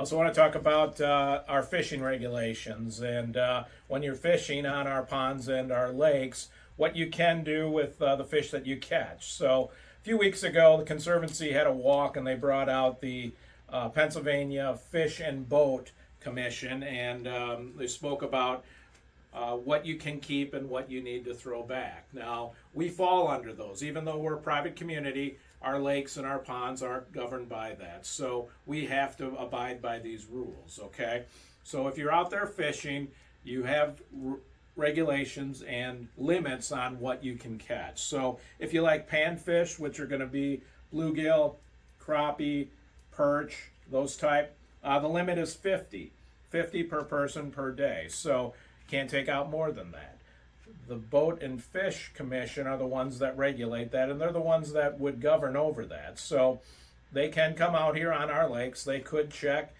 Also want to talk about our fishing regulations and when you're fishing on our ponds and our lakes, what you can do with the fish that you catch. So a few weeks ago, the Conservancy had a walk and they brought out the Pennsylvania Fish and Boat Commission, and they spoke about what you can keep and what you need to throw back. Now, we fall under those. Even though we're a private community, our lakes and our ponds aren't governed by that. So we have to abide by these rules, okay? So if you're out there fishing, you have regulations and limits on what you can catch. So if you like panfish, which are going to be bluegill, crappie, perch, those type, the limit is 50 per person per day. So can't take out more than that. The Boat and Fish Commission are the ones that regulate that, and they're the ones that would govern over that. So they can come out here on our lakes. They could check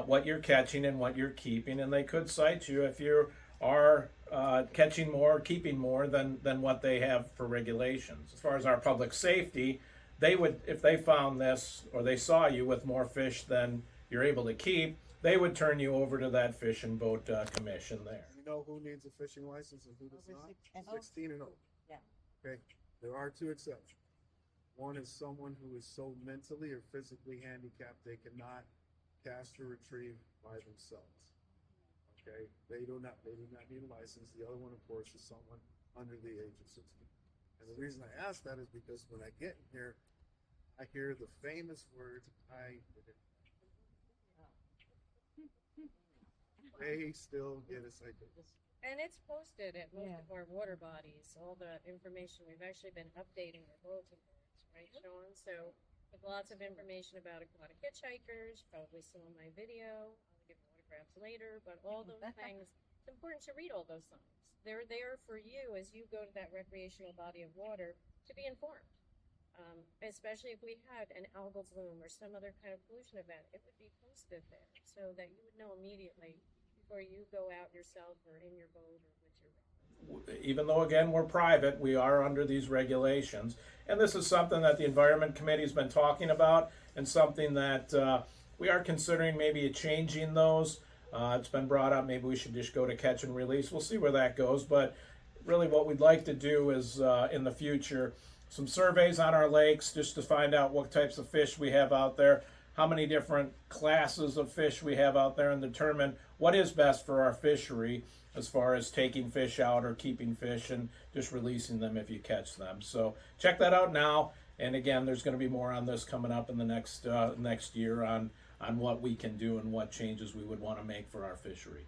what you're catching and what you're keeping, and they could cite you if you are catching more, keeping more than what they have for regulations. As far as our public safety, they would, if they found this or they saw you with more fish than you're able to keep, they would turn you over to that Fish and Boat Commission there. You know who needs a fishing license and who does not? 16 and over. Yeah. Okay. There are two exceptions. One is someone who is so mentally or physically handicapped they cannot cast or retrieve by themselves. Okay. They do not need a license. The other one, of course, is someone under the age of 16. And the reason I ask that is because when I get in here, I hear the famous words, I did it. They still get a citation. And it's posted at most of our water bodies, all the information. We've actually been updating our bulletin boards, right, Sean? So with lots of information about aquatic hitchhikers, probably some of my video. I'll give autographs later, but all those things, it's important to read all those signs. They're there for you as you go to that recreational body of water to be informed. Especially if we had an algal bloom or some other kind of pollution event, it would be posted there so that you would know immediately before you go out yourself or in your boat or with your rod. Even though, again, we're private, we are under these regulations. And this is something that the Environment Committee has been talking about and something that we are considering maybe changing those. It's been brought up, maybe we should just go to catch and release. We'll see where that goes. But really what we'd like to do is, in the future, some surveys on our lakes just to find out what types of fish we have out there, how many different classes of fish we have out there, and determine what is best for our fishery as far as taking fish out or keeping fish and just releasing them if you catch them. So check that out now. And again, there's going to be more on this coming up in the next year on what we can do and what changes we would want to make for our fishery.